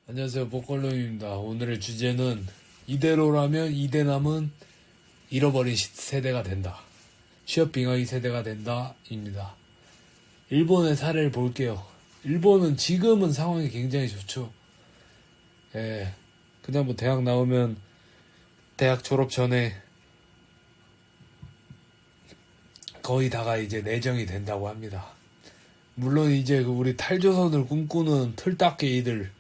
안녕하세요, 보컬로입니다. 오늘의 주제는 이대로라면 이대남은 잃어버린 세대가 된다. 취업 빙하기 세대가 된다. 입니다. 일본의 사례를 볼게요. 일본은 지금은 상황이 굉장히 좋죠. 예, 그냥 뭐 대학 나오면 대학 졸업 전에 거의 다가 이제 내정이 된다고 합니다. 물론 이제 우리 탈조선을 꿈꾸는 틀딱개이들,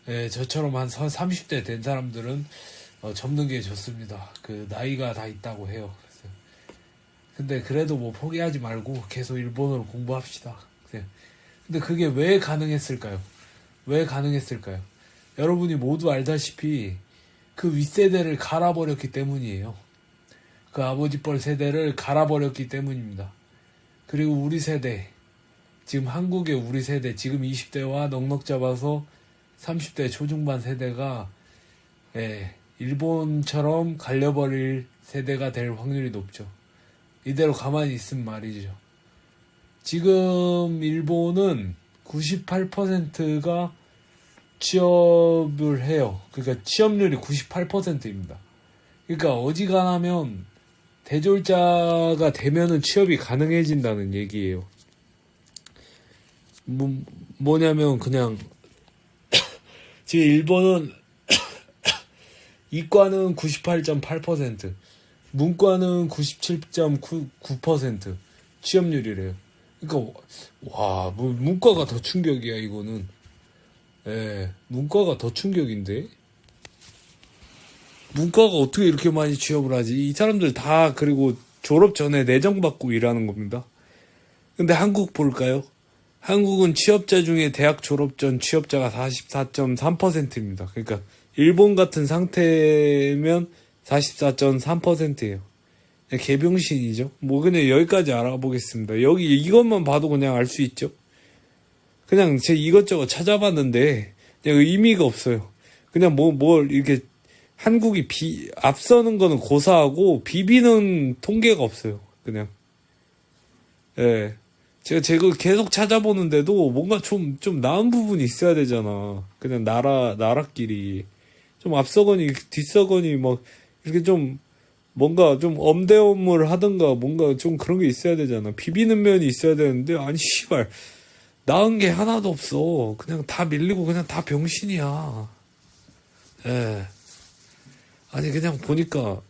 예, 저처럼 한 30대 된 사람들은 접는 게 좋습니다. 그 나이가 다 있다고 해요. 근데 그래도 뭐 포기하지 말고 계속 일본어로 공부합시다. 근데 그게 왜 가능했을까요? 왜 가능했을까요? 여러분이 모두 알다시피 그 윗세대를 갈아버렸기 때문이에요. 그 아버지뻘 세대를 갈아버렸기 때문입니다. 그리고 우리 세대, 지금 한국의 우리 세대, 지금 20대와 넉넉 잡아서 30대 초중반 세대가 일본처럼 갈려버릴 세대가 될 확률이 높죠. 이대로 가만히 있으면 말이죠. 지금 일본은 98%가 취업을 해요. 그러니까 취업률이 98%입니다. 그러니까 어지간하면 대졸자가 되면은 취업이 가능해진다는 얘기예요. 뭐냐면 그냥 지금 일본은 이과는 98.8%, 문과는 97.9% 취업률이래요. 그러니까 와, 문과가 더 충격이야 이거는. 예, 문과가 더 충격인데. 문과가 어떻게 이렇게 많이 취업을 하지? 이 사람들 다 그리고 졸업 전에 내정받고 일하는 겁니다. 근데 한국 볼까요? 한국은 취업자 중에 대학 졸업 전 취업자가 44.3%입니다. 그러니까 일본 같은 상태면 44.3%예요. 개병신이죠. 뭐 그냥 여기까지 알아보겠습니다. 여기 이것만 봐도 그냥 알 수 있죠. 그냥 제 이것저것 찾아봤는데 그냥 의미가 없어요. 그냥 뭘 이렇게 한국이 앞서는 거는 고사하고 비비는 통계가 없어요. 그냥. 예. 제가 계속 찾아보는데도 뭔가 좀 나은 부분이 있어야 되잖아. 그냥 나라끼리. 좀 앞서거니, 뒤서거니, 막, 이렇게 좀, 뭔가 좀 엄대엄을 하든가, 뭔가 좀 그런 게 있어야 되잖아. 비비는 면이 있어야 되는데, 아니, 씨발. 나은 게 하나도 없어. 그냥 다 밀리고, 그냥 다 병신이야. 예. 아니, 그냥 보니까,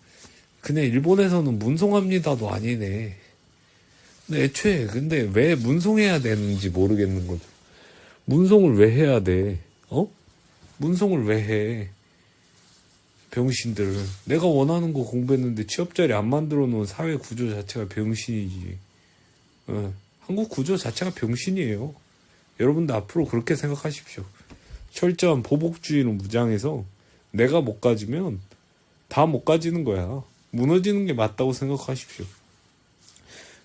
그냥 일본에서는 문송합니다도 아니네. 근데 애초에 근데 왜 문송해야 되는지 모르겠는 거죠. 문송을 왜 해야 돼? 문송을 왜 해? 병신들. 내가 원하는 거 공부했는데 취업자리 안 만들어 놓은 사회 구조 자체가 병신이지. 한국 구조 자체가 병신이에요. 여러분들 앞으로 그렇게 생각하십시오. 철저한 보복주의로 무장해서 내가 못 가지면 다 못 가지는 거야. 무너지는 게 맞다고 생각하십시오.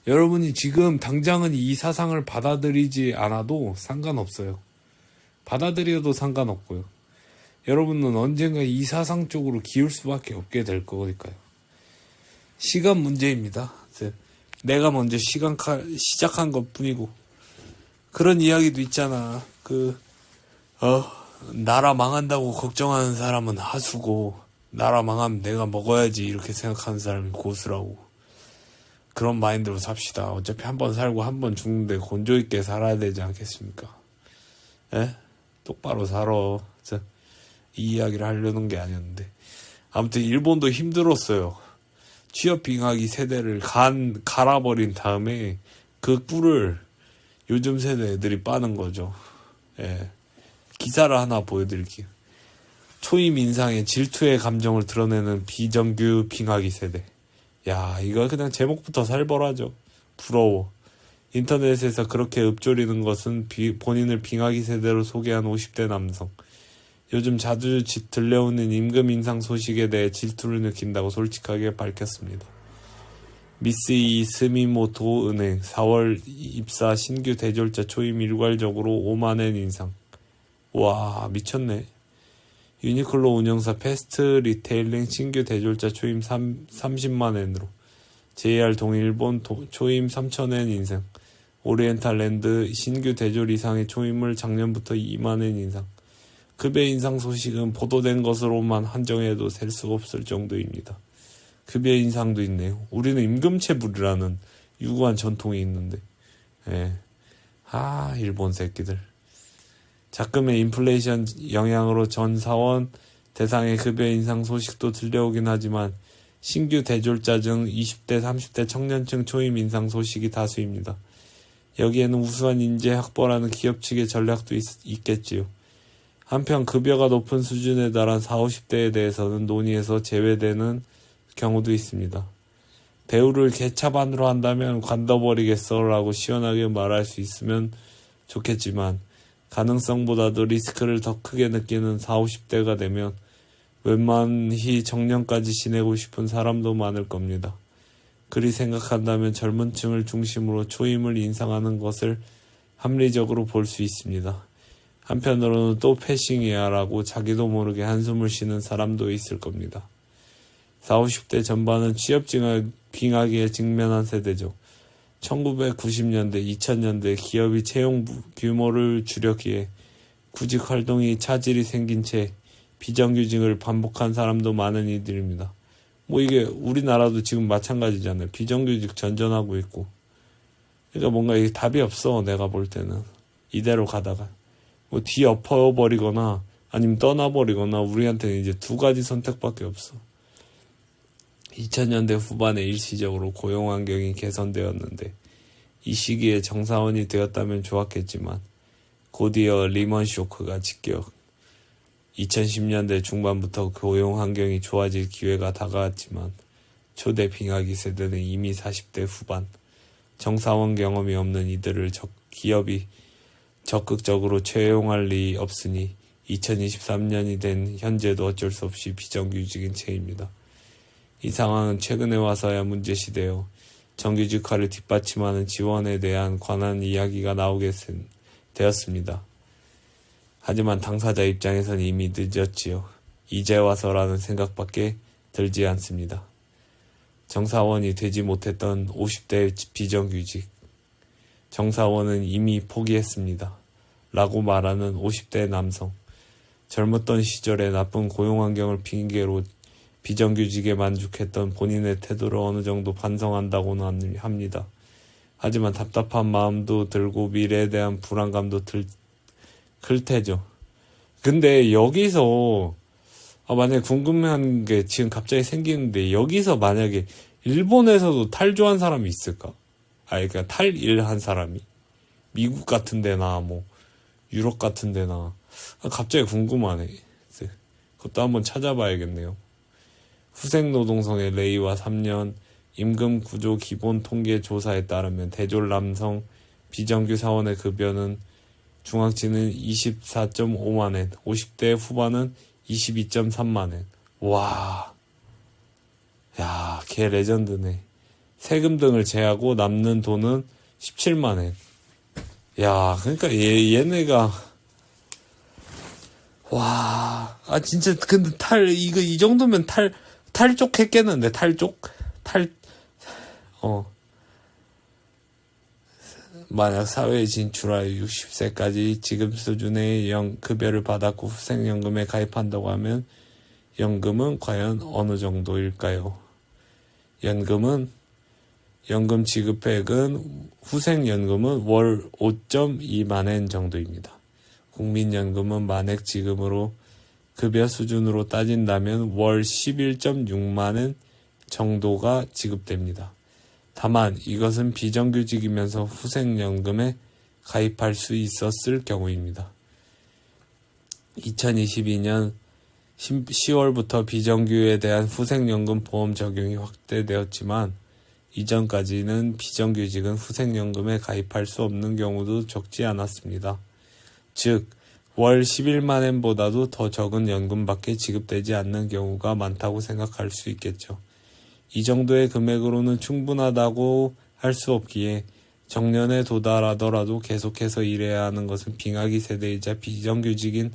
여러분이 지금 당장은 이 사상을 받아들이지 않아도 상관없어요. 받아들여도 상관없고요. 여러분은 언젠가 이 사상 쪽으로 기울 수밖에 없게 될 거니까요. 시간 문제입니다. 내가 먼저 시작한 것 뿐이고. 그런 이야기도 있잖아. 나라 망한다고 걱정하는 사람은 하수고, 나라 망하면 내가 먹어야지 이렇게 생각하는 사람이 고수라고. 그런 마인드로 삽시다. 어차피 한 번 살고 한 번 죽는데 곤조 있게 살아야 되지 않겠습니까? 예? 똑바로 살아. 이 이야기를 하려는 게 아니었는데. 아무튼 일본도 힘들었어요. 취업 빙하기 세대를 갈아버린 다음에 그 꿀을 요즘 세대 애들이 빠는 거죠. 예. 기사를 하나 보여드릴게요. 초임 인상에 질투의 감정을 드러내는 비정규 빙하기 세대. 야, 이거 그냥 제목부터 살벌하죠. 부러워. 인터넷에서 그렇게 읊조리는 것은 본인을 빙하기 세대로 소개한 50대 남성. 요즘 자주 들려오는 임금 인상 소식에 대해 질투를 느낀다고 솔직하게 밝혔습니다. 미쓰이 스미모토 은행 4월 입사 신규 대졸자 초임 일괄적으로 5만엔 인상. 와, 미쳤네. 유니클로 운영사 패스트 리테일링 신규 대졸자 초임 30만엔으로 JR 동일본 초임 3,000엔 인상. 오리엔탈 랜드 신규 대졸 이상의 초임을 작년부터 2만엔 인상. 급여 인상 소식은 보도된 것으로만 한정해도 셀 수 없을 정도입니다. 급여 인상도 있네요. 우리는 임금체불이라는 유구한 전통이 있는데. 예. 일본 새끼들. 작금의 인플레이션 영향으로 전 사원 대상의 급여 인상 소식도 들려오긴 하지만 신규 대졸자 중 20대, 30대 청년층 초임 인상 소식이 다수입니다. 여기에는 우수한 인재 확보라는 기업 측의 전략도 있겠지요. 한편 급여가 높은 수준에 달한 40, 50대에 대해서는 논의에서 제외되는 경우도 있습니다. 배우를 개차반으로 한다면 관둬버리겠어 라고 시원하게 말할 수 있으면 좋겠지만 가능성보다도 리스크를 더 크게 느끼는 40, 50대가 되면 웬만히 정년까지 지내고 싶은 사람도 많을 겁니다. 그리 생각한다면 젊은 층을 중심으로 초임을 인상하는 것을 합리적으로 볼 수 있습니다. 한편으로는 또 패싱이야 라고 자기도 모르게 한숨을 쉬는 사람도 있을 겁니다. 40, 50대 전반은 취업 빙하기에 직면한 세대죠. 1990년대, 2000년대 기업이 채용 규모를 줄였기에 구직 활동이 차질이 생긴 채 비정규직을 반복한 사람도 많은 이들입니다. 이게 우리나라도 지금 마찬가지잖아요. 비정규직 전전하고 있고. 그러니까 뭔가 이게 답이 없어. 내가 볼 때는. 이대로 가다가. 뒤엎어버리거나 아니면 떠나버리거나 우리한테는 이제 두 가지 선택밖에 없어. 2000년대 후반에 일시적으로 고용 환경이 개선되었는데 이 시기에 정사원이 되었다면 좋았겠지만 곧이어 리먼 쇼크가 직격. 2010년대 중반부터 고용 환경이 좋아질 기회가 다가왔지만 초대 빙하기 세대는 이미 40대 후반, 정사원 경험이 없는 이들을 기업이 적극적으로 채용할 리 없으니 2023년이 된 현재도 어쩔 수 없이 비정규직인 채입니다. 이 상황은 최근에 와서야 문제시되어 정규직화를 뒷받침하는 지원에 대한 관한 이야기가 나오게 되었습니다. 하지만 당사자 입장에선 이미 늦었지요. 이제 와서라는 생각밖에 들지 않습니다. 정사원이 되지 못했던 50대 비정규직. 정사원은 이미 포기했습니다. 라고 말하는 50대 남성. 젊었던 시절에 나쁜 고용 환경을 핑계로 비정규직에 만족했던 본인의 태도를 어느 정도 반성한다고는 합니다. 하지만 답답한 마음도 들고 미래에 대한 불안감도 클 테죠. 근데 여기서 만약에 궁금한 게 지금 갑자기 생기는데 여기서 만약에 일본에서도 탈주한 사람이 있을까? 그러니까 탈일한 사람이 미국 같은 데나 유럽 같은 데나 갑자기 궁금하네. 그것도 한번 찾아봐야겠네요. 후생노동성의 레이와 3년 임금구조 기본 통계 조사에 따르면 대졸 남성 비정규 사원의 급여는 중앙치는 24.5만엔, 50대 후반은 22.3만엔. 와, 야, 걔 레전드네. 세금 등을 제하고 남는 돈은 17만엔. 야, 그러니까 얘네가 와, 진짜 근데 이 정도면 탈족 했겠는데 탈족? 만약 사회에 진출하여 60세까지 지금 수준의 급여를 받았고 후생연금에 가입한다고 하면 연금은 과연 어느 정도일까요? 연금 지급액은 후생연금은 월 5.2만엔 정도입니다. 국민연금은 만액 지급으로 급여 수준으로 따진다면 월 11.6만엔 정도가 지급됩니다. 다만 이것은 비정규직이면서 후생연금에 가입할 수 있었을 경우입니다. 2022년 10월부터 비정규에 대한 후생연금 보험 적용이 확대되었지만 이전까지는 비정규직은 후생연금에 가입할 수 없는 경우도 적지 않았습니다. 즉, 월 11만엔보다도 더 적은 연금밖에 지급되지 않는 경우가 많다고 생각할 수 있겠죠. 이 정도의 금액으로는 충분하다고 할 수 없기에 정년에 도달하더라도 계속해서 일해야 하는 것은 빙하기 세대이자 비정규직인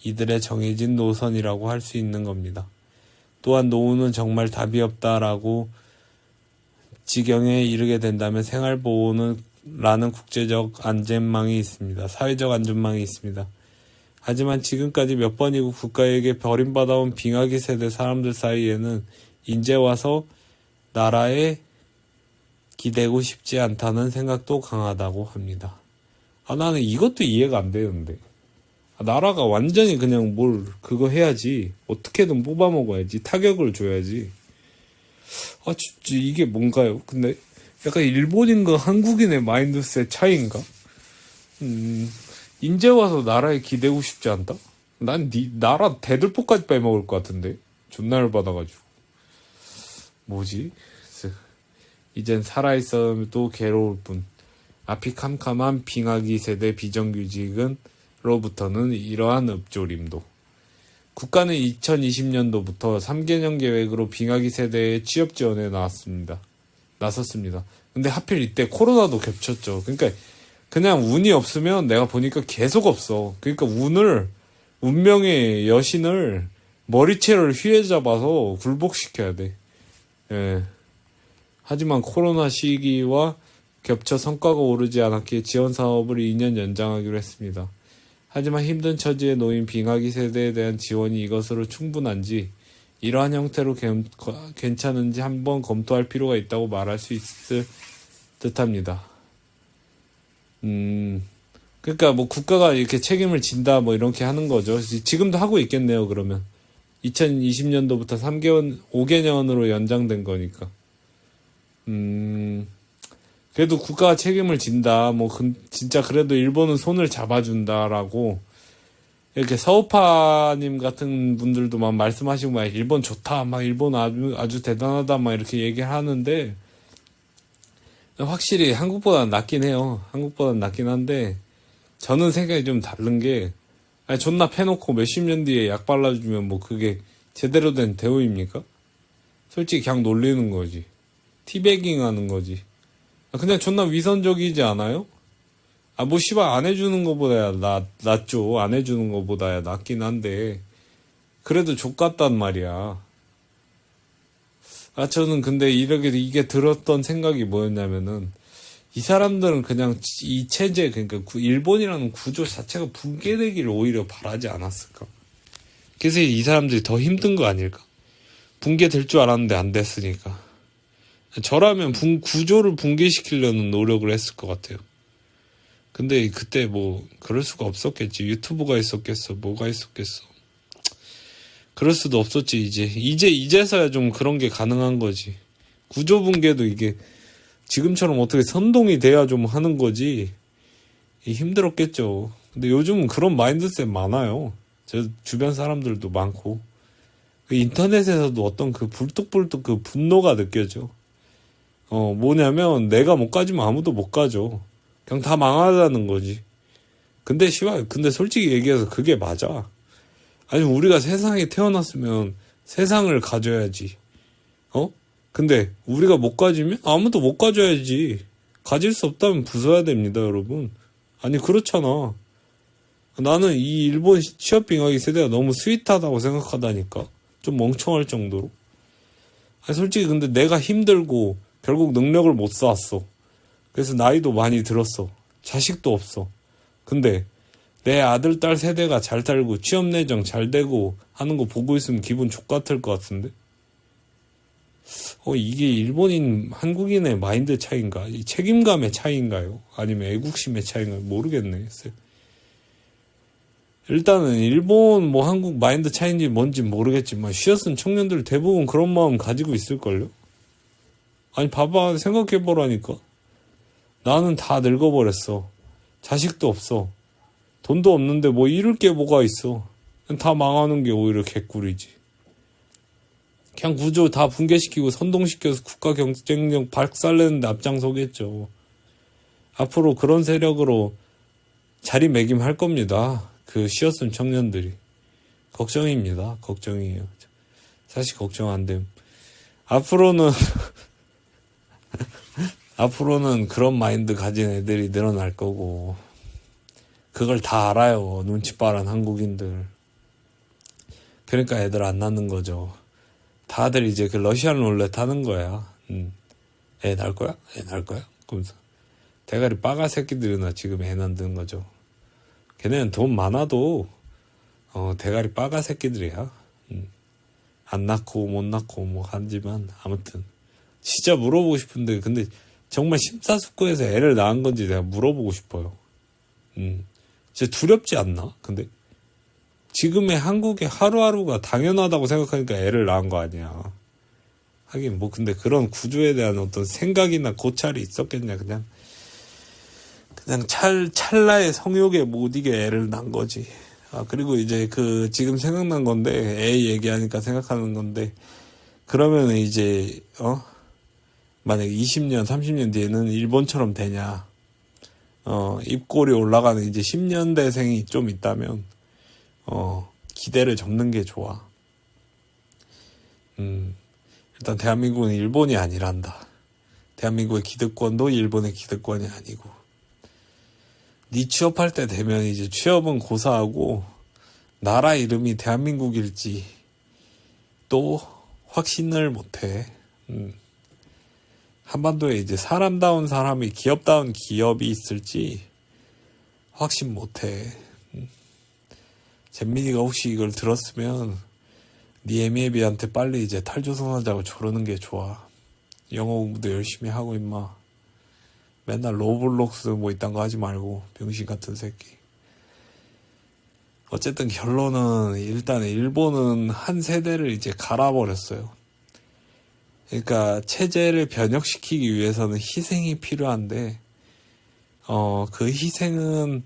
이들의 정해진 노선이라고 할 수 있는 겁니다. 또한 노후는 정말 답이 없다라고 지경에 이르게 된다면 생활보호는 라는 국제적 안전망이 있습니다. 사회적 안전망이 있습니다. 하지만 지금까지 몇 번이고 국가에게 버림받아온 빙하기 세대 사람들 사이에는 이제 와서 나라에 기대고 싶지 않다는 생각도 강하다고 합니다. 나는 이것도 이해가 안 되는데. 나라가 완전히 그냥 뭘 그거 해야지. 어떻게든 뽑아먹어야지. 타격을 줘야지. 진짜 이게 뭔가요? 근데 약간 일본인과 한국인의 마인드셋 차이인가? 인제 와서 나라에 기대고 싶지 않다? 난 나라 대들보까지 빼먹을 것 같은데. 존나 열받아가지고. 뭐지? 이젠 살아있어도 괴로울 뿐. 앞이 캄캄한 빙하기 세대 비정규직은 로부터는 이러한 읍조림도. 국가는 2020년도부터 3개년 계획으로 빙하기 세대의 취업 지원에 나섰습니다. 근데 하필 이때 코로나도 겹쳤죠. 그러니까 그냥 운이 없으면 내가 보니까 계속 없어. 그러니까 운명의 여신을 머리채를 휘어잡아서 굴복시켜야 돼. 예. 하지만 코로나 시기와 겹쳐 성과가 오르지 않았기에 지원 사업을 2년 연장하기로 했습니다. 하지만 힘든 처지에 놓인 빙하기 세대에 대한 지원이 이것으로 충분한지, 이러한 형태로 괜찮은지 한번 검토할 필요가 있다고 말할 수 있을 듯합니다. 그러니까 뭐 국가가 이렇게 책임을 진다 뭐 이렇게 하는 거죠. 지금도 하고 있겠네요. 그러면 2020년도부터 5개년으로 연장된 거니까. 그래도 국가가 책임을 진다. 진짜 그래도 일본은 손을 잡아준다라고 이렇게 서우파님 같은 분들도 막 말씀하시고 막 일본 좋다, 막 일본 아주 대단하다, 막 이렇게 얘기를 하는데 확실히 한국보다는 낫긴 해요. 한국보다는 낫긴 한데 저는 생각이 좀 다른 게 존나 패놓고 몇십 년 뒤에 약 발라주면 뭐 그게 제대로 된 대우입니까? 솔직히 그냥 놀리는 거지. 티베깅 하는 거지. 그냥 존나 위선적이지 않아요? 뭐 씨발 안 해주는 거보다야 낫죠. 안 해주는 거보다야 낫긴 한데 그래도 족같단 말이야. 저는 근데 이게 들었던 생각이 뭐였냐면은 이 사람들은 그냥 이 체제, 그러니까 일본이라는 구조 자체가 붕괴되기를 오히려 바라지 않았을까? 그래서 이 사람들이 더 힘든 거 아닐까? 붕괴될 줄 알았는데 안 됐으니까. 저라면 구조를 붕괴시키려는 노력을 했을 것 같아요. 근데 그때 뭐 그럴 수가 없었겠지. 유튜브가 있었겠어. 뭐가 있었겠어. 그럴 수도 없었지. 이제서야 좀 그런 게 가능한 거지. 구조 붕괴도 이게 지금처럼 어떻게 선동이 돼야 좀 하는 거지. 힘들었겠죠. 근데 요즘은 그런 마인드셋 많아요. 제 주변 사람들도 많고. 인터넷에서도 어떤 불뚝불뚝 분노가 느껴져. 뭐냐면 내가 못 가지면 아무도 못 가죠. 그냥 다 망하자는 거지. 근데 솔직히 얘기해서 그게 맞아. 아니 우리가 세상에 태어났으면 세상을 가져야지. 근데 우리가 못 가지면 아무도 못 가져야지. 가질 수 없다면 부숴야 됩니다, 여러분. 아니 그렇잖아. 나는 이 일본 취업 빙하기 세대가 너무 스윗하다고 생각하다니까. 좀 멍청할 정도로. 솔직히 근데 내가 힘들고 결국 능력을 못 쌓았어. 그래서 나이도 많이 들었어. 자식도 없어. 근데 내 아들, 딸 세대가 잘 살고 취업 내정 잘 되고 하는 거 보고 있으면 기분 족같을 것 같은데? 이게 일본인, 한국인의 마인드 차이인가? 이 책임감의 차이인가요? 아니면 애국심의 차이인가요? 모르겠네. 일단은 일본 한국 마인드 차이인지 뭔지 모르겠지만 쉬어쓴 청년들 대부분 그런 마음 가지고 있을걸요? 아니 봐봐, 생각해보라니까. 나는 다 늙어버렸어. 자식도 없어. 돈도 없는데 뭐 잃을 게 뭐가 있어. 다 망하는 게 오히려 개꿀이지. 그냥 구조 다 붕괴시키고 선동시켜서 국가 경쟁력 박살내는데 앞장서겠죠. 앞으로 그런 세력으로 자리매김할 겁니다. 쉬었은 청년들이. 걱정입니다. 걱정이에요. 사실 걱정 안 됨. 앞으로는 그런 마인드 가진 애들이 늘어날 거고, 그걸 다 알아요. 눈치 빠른 한국인들. 그러니까 애들 안 낳는 거죠. 다들 이제 러시안 룰렛 하는 거야. 애 낳을 거야? 애 낳을 거야? 그러면서 대가리 빠가 새끼들이나 지금 애 낳는 거죠. 걔네는 돈 많아도 대가리 빠가 새끼들이야. 안 낳고 못 낳고 뭐 하지만 아무튼 진짜 물어보고 싶은데 근데 정말 심사숙고해서 애를 낳은 건지 내가 물어보고 싶어요. 진짜 두렵지 않나? 근데 지금의 한국의 하루하루가 당연하다고 생각하니까 애를 낳은 거 아니야. 하긴 뭐 근데 그런 구조에 대한 어떤 생각이나 고찰이 있었겠냐. 그냥 찰나의 성욕에 못 이겨 애를 낳은 거지. 그리고 이제 지금 생각난 건데, 애 얘기하니까 생각하는 건데, 그러면 이제, 만약에 20년, 30년 뒤에는 일본처럼 되냐. 입꼬리 올라가는 이제 10년대생이 좀 있다면, 기대를 접는 게 좋아. 일단 대한민국은 일본이 아니란다. 대한민국의 기득권도 일본의 기득권이 아니고. 네 취업할 때 되면 이제 취업은 고사하고 나라 이름이 대한민국일지 또 확신을 못해. 한반도에 이제 사람다운 사람이 기업다운 기업이 있을지 확신 못해. 잼민이가 혹시 이걸 들었으면 네 애미애비한테 빨리 이제 탈조선하자고 조르는 게 좋아. 영어 공부도 열심히 하고 임마. 맨날 로블록스 뭐 이딴 거 하지 말고 병신 같은 새끼. 어쨌든 결론은 일단 일본은 한 세대를 이제 갈아버렸어요. 그러니까 체제를 변혁시키기 위해서는 희생이 필요한데 그 희생은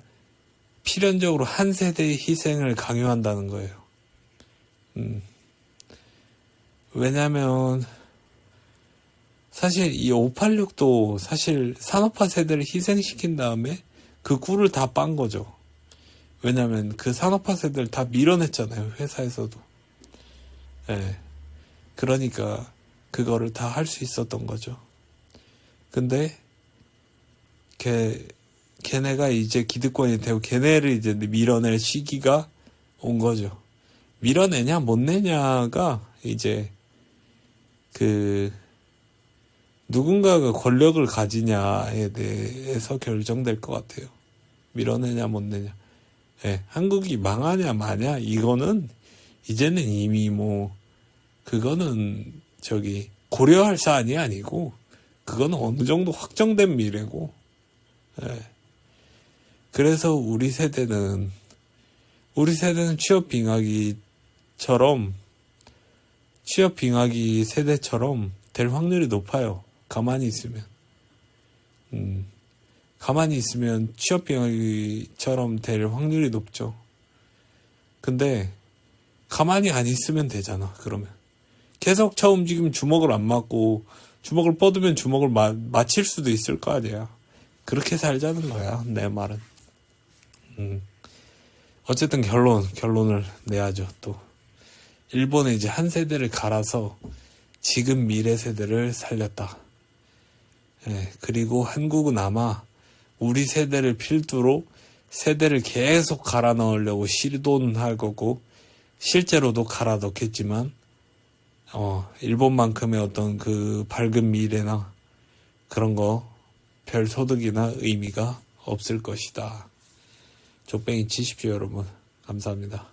필연적으로 한 세대의 희생을 강요한다는 거예요. 왜냐면 사실 이 586도 사실 산업화 세대를 희생시킨 다음에 그 꿀을 다 빤 거죠. 왜냐면 그 산업화 세대를 다 밀어냈잖아요. 회사에서도. 예. 그러니까 그거를 다 할 수 있었던 거죠. 근데 걔네가 이제 기득권이 되고 걔네를 이제 밀어낼 시기가 온 거죠. 밀어내냐 못 내냐가 이제 누군가가 권력을 가지냐에 대해서 결정될 것 같아요. 밀어내냐 못 내냐. 예, 한국이 망하냐 마냐 이거는 이제는 이미 그거는 고려할 사안이 아니고 그거는 어느 정도 확정된 미래고. 예. 그래서 우리 세대는 취업 빙하기 세대처럼 될 확률이 높아요. 가만히 있으면 취업빙하기처럼 될 확률이 높죠. 근데 가만히 안 있으면 되잖아. 그러면 계속 차 움직이면 주먹을 안 맞고 주먹을 뻗으면 주먹을 맞힐 수도 있을 거 아니야. 그렇게 살자는 거야. 내 말은. 어쨌든 결론을 내야죠. 또 일본에 이제 한 세대를 갈아서 지금 미래 세대를 살렸다. 예, 그리고 한국은 아마 우리 세대를 필두로 세대를 계속 갈아 넣으려고 시도할 거고 실제로도 갈아 넣겠지만 일본만큼의 어떤 그 밝은 미래나 그런 거 별 소득이나 의미가 없을 것이다. 족뱅이 치십시오 여러분. 감사합니다.